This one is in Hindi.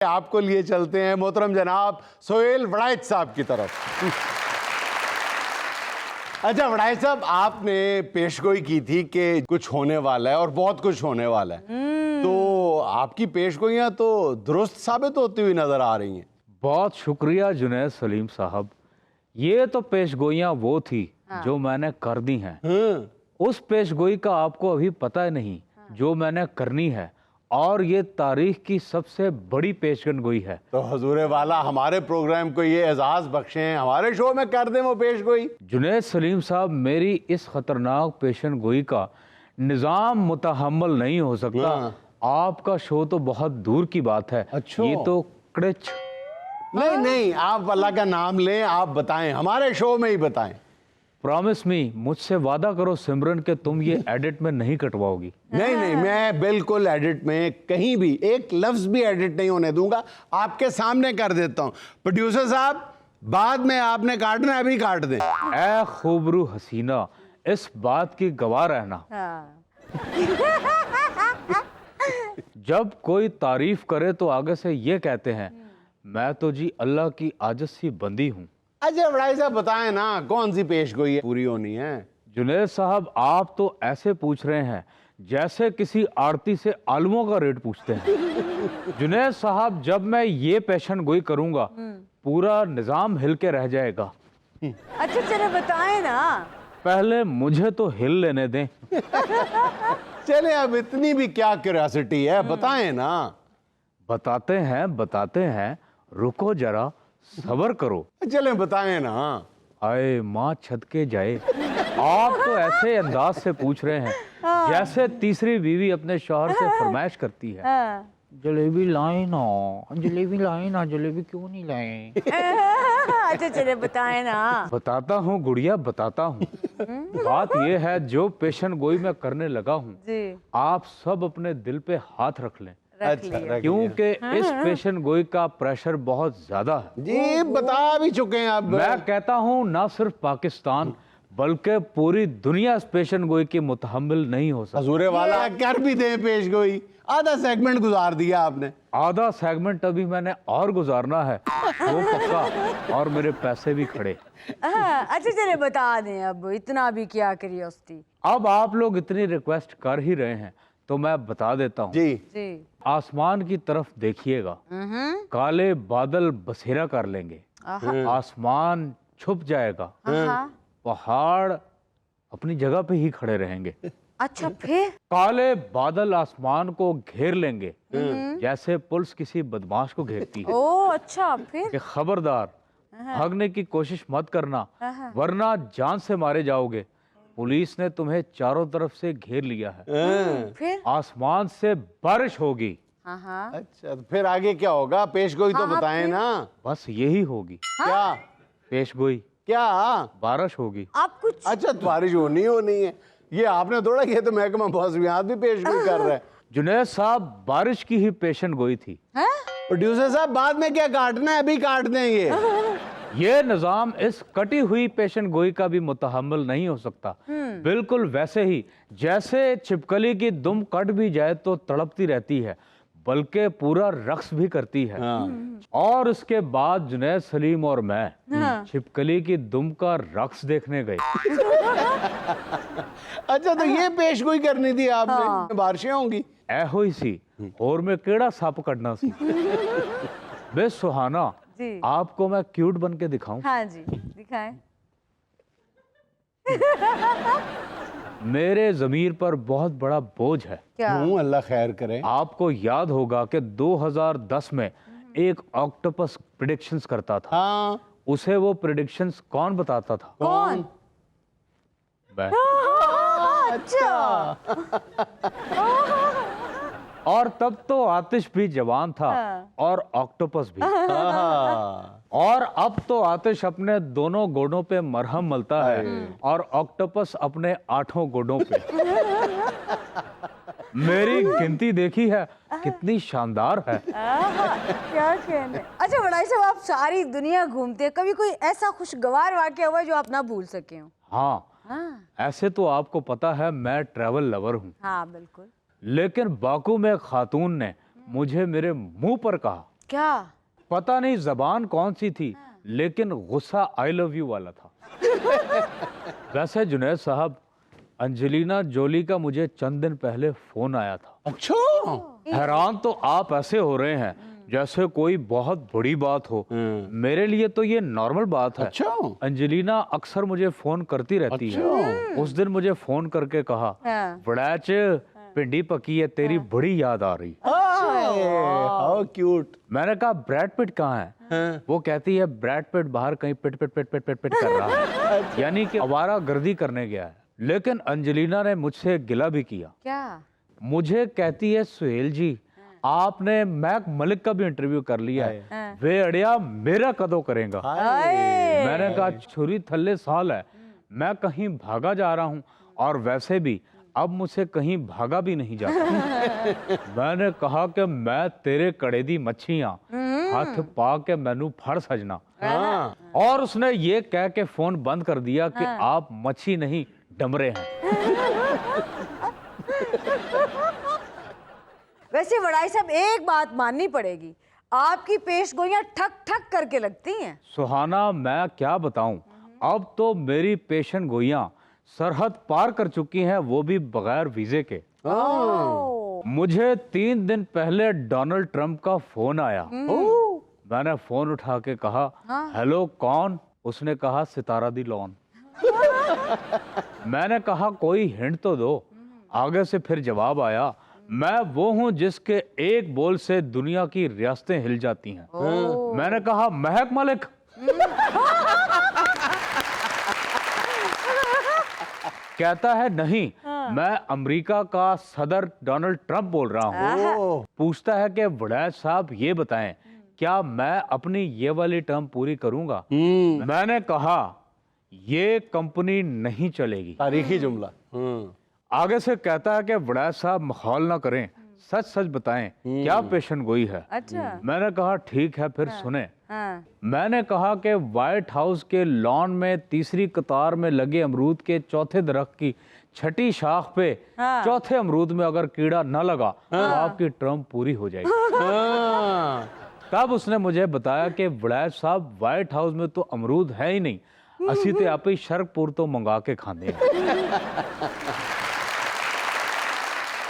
आपको लिए चलते हैं मोहतरम जनाब सोहेल वड़ाइच साहब की तरफ। अच्छा वड़ाइच साहब, आपने पेशगोई की थी कि कुछ होने वाला है और बहुत कुछ होने वाला है, तो आपकी पेशगोइयां तो दुरुस्त साबित होती हुई नजर आ रही हैं। बहुत शुक्रिया जुनैद सलीम साहब। ये तो पेशगोइयाँ वो थी जो मैंने कर दी हैं। उस पेशगोई का आपको अभी पता ही नहीं जो मैंने करनी है, और ये तारीख की सबसे बड़ी पेशगोई है। तो हजूर वाला हमारे प्रोग्राम को ये एजाज बख्शें, हमारे शो में कर दें वो पेशगोई। जुनैद सलीम साहब, मेरी इस खतरनाक पेशगोई का निज़ाम मुतहम्मल नहीं हो सकता। आपका शो तो बहुत दूर की बात है। अच्छा। ये तो कड़च। नहीं नहीं, आप अल्लाह का नाम लें, आप बताएं, हमारे शो में ही बताएं। प्रॉमिस मी, मुझसे वादा करो सिमरन के तुम ये एडिट में नहीं कटवाओगी। नहीं नहीं, मैं बिल्कुल एडिट में कहीं भी एक लफ्ज भी एडिट नहीं होने दूंगा, आपके सामने कर देता हूं। प्रोड्यूसर साहब, बाद में आपने काटना है, अभी काट दें। ऐ खूबरू हसीना, इस बात की गवाह रहना, जब कोई तारीफ करे तो आगे से ये कहते हैं, मैं तो जी अल्लाह की आजिज़ सी बंदी हूँ। अच्छा भाई साहब, बताएं ना कौन सी पेशगोई है पूरी होनी है। जुनैद साहब, आप तो ऐसे पूछ रहे हैं जैसे किसी आड़ती से आलुओं का रेट पूछते हैं। जुनैद साहब, जब मैं ये पेशन गोई करूंगा पूरा निजाम हिल के रह जाएगा। अच्छा चलो बताएं ना। पहले मुझे तो हिल लेने दें। चले, अब इतनी भी क्या क्यूरियोसिटी है, बताएं ना। बताते हैं, रुको जरा, सबर करो। चले बताएं ना। आए माँ छत के जाए, आप तो ऐसे अंदाज से पूछ रहे हैं जैसे तीसरी बीवी अपने शौहर से फरमाइश करती है, जलेबी लाए ना, जलेबी लाए ना, जलेबी क्यों नहीं लाए। अच्छा चले बताएं ना। बताता हूँ गुड़िया, बताता हूँ। बात यह है, जो पेशन गोई मैं करने लगा हूँ, आप सब अपने दिल पे हाथ रख लें। अच्छा, क्योंकि इस पेशन गोई का प्रेशर बहुत ज्यादा है। जी बता भी चुके हैं आप। मैं कहता हूँ ना सिर्फ पाकिस्तान बल्कि पूरी दुनिया इस पेशन गोई की मुतहम्मिल नहीं हो सकती। हजूरे वाला कर भी दें पेशगोई, आधा सेगमेंट गुजार दिया आपने। आधा सेगमेंट अभी मैंने और गुजारना है, वो पक्का, और मेरे पैसे भी खड़े। अच्छा चले बता दें, अब इतना भी क्या क्यूरियोसिटी। अब आप लोग इतनी रिक्वेस्ट कर ही रहे हैं तो मैं बता देता हूँ। जी। आसमान की तरफ देखिएगा, काले बादल बसेरा कर लेंगे, आसमान छुप जाएगा, पहाड़ अपनी जगह पे ही खड़े रहेंगे। अच्छा फिर? काले बादल आसमान को घेर लेंगे जैसे पुलिस किसी बदमाश को घेरती है। ओह अच्छा, फिर? कि खबरदार, भागने की कोशिश मत करना वरना जान से मारे जाओगे। पुलिस ने तुम्हें चारों तरफ से घेर लिया है। फिर? आसमान से बारिश होगी। अच्छा, तो फिर आगे क्या होगा? पेशगोई तो बताएं ना। बस यही होगी। क्या पेशगोई? क्या? बारिश होगी। आप कुछ। अच्छा, बारिश होनी है, ये आपने थोड़ा, ये तो महकमा मौसमियात भी पेशगोई कर रहा है। जुनैद साहब, बारिश की ही पेशन गोई थी। प्रोड्यूसर साहब, बाद में क्या काटना है, अभी काट दें। ये निजाम इस कटी हुई पेशन गोई का भी मुतहम्मिल नहीं हो सकता। बिल्कुल वैसे ही जैसे छिपकली की दुम कट भी जाए तो तड़पती रहती है, बल्कि पूरा रक्स भी करती है। और उसके बाद जुनैद सलीम और मैं छिपकली की दुम का रक्स देखने गए। अच्छा, तो ये पेशगोई करनी थी आपने। बारिशें होंगी ऐहो ही सी, और मैं केड़ा सप कटना सी। बे सुहाना, आपको मैं क्यूट बन के दिखाऊं? हाँ जी, दिखाएं। मेरे जमीर पर बहुत बड़ा बोझ है। क्या? अल्लाह खैर करे। आपको याद होगा कि 2010 में एक ऑक्टोपस प्रेडिक्शंस करता था। हाँ। उसे वो प्रेडिक्शंस कौन बताता था? कौन? मैं। अच्छा। और तब तो आतिश भी जवान था और ऑक्टोपस भी। और अब तो आतिश अपने दोनों गोडों पे मरहम मलता है और ऑक्टोपस अपने 8 गोडों पे। मेरी गिनती देखी है, कितनी शानदार है। क्या कहने। अच्छा बड़ाई साहब, आप सारी दुनिया घूमते हैं, कभी कोई ऐसा खुशगवार वाकया हुआ जो आप ना भूल सके हो? हाँ, ऐसे तो आपको पता है मैं ट्रैवल लवर हूँ। हाँ बिल्कुल। लेकिन बाकू में एक खातून ने मुझे मेरे मुंह पर कहा, क्या? पता नहीं जबान कौन सी थी, लेकिन गुस्सा आई लव यू वाला था। वैसे जुनैद साहब, अंजेलिना जोली का मुझे चंद दिन पहले फोन आया था। अच्छा। हैरान तो आप ऐसे हो रहे हैं जैसे कोई बहुत बड़ी बात हो। मेरे लिए तो ये नॉर्मल बात है। अच्छा। अंजेलिना अक्सर मुझे फोन करती रहती है। उस दिन मुझे फोन करके कहा, हाँ। बड़ैच भिंडी पकी है, तेरी बड़ी याद आ रही। How cute. मैंने कहा ब्रैड पिट कहाँ है? वो कहती है ब्रैड पिट बाहर कहीं पिट पिट पिट पिट पिट पिट कर रहा है, यानी कि आवारा गर्दी करने गया है। लेकिन अंजेलिना ने मुझसे गिला भी किया। क्या? मुझे कहती है, सुहेल जी आपने मैक मलिक का भी इंटरव्यू कर लिया है, वे अड़िया मेरा कदों करेगा। मैंने कहा छुरी थल्ले साल है, मैं कहीं भागा जा रहा हूँ, और वैसे भी अब मुझसे कहीं भागा भी नहीं जाता। मैंने कहा कि मैं तेरे कड़े दी मच्छियां हाथ पा के मैनू फड़ सजना। और उसने ये कह के फोन बंद कर दिया कि आप मच्छी नहीं डमरे हैं। वैसे वड़ाई साहब, एक बात माननी पड़ेगी, आपकी पेशगोइयां ठक ठक करके लगती हैं। सुहाना, मैं क्या बताऊं, अब तो मेरी पेशन गोइयां सरहद पार कर चुकी हैं, वो भी बगैर वीजे के। मुझे 3 दिन पहले डोनाल्ड ट्रंप का फोन आया। मैंने फोन उठा के कहा, हेलो कौन? उसने कहा सितारा दी लॉन। मैंने कहा कोई हिंट तो दो। आगे से फिर जवाब आया, मैं वो हूं जिसके एक बोल से दुनिया की रियासतें हिल जाती हैं। मैंने कहा महक मलिक। कहता है नहीं, मैं अमेरिका का सदर डोनाल्ड ट्रंप बोल रहा हूँ। पूछता है कि वड़ैच साहब ये बताएं, क्या मैं अपनी ये वाली टर्म पूरी करूंगा? मैंने कहा ये कंपनी नहीं चलेगी। तारीखी जुमला। आगे से कहता है कि वड़ैच साहब मखौल ना करें, सच सच बताएं क्या पेशन गोई है। अच्छा। मैंने कहा ठीक है, फिर सुने। मैंने कहा कि व्हाइट हाउस के लॉन में तीसरी कतार में लगे अमरूद के चौथे दरख्त की छठी शाख पे चौथे अमरूद में अगर कीड़ा न लगा तो आपकी टर्म पूरी हो जाएगी। तब उसने मुझे बताया कि वड़ैच साहब, व्हाइट हाउस में तो अमरूद है ही नहीं, असी ते आप ही शर्कपुर तो मंगा के खाते हैं।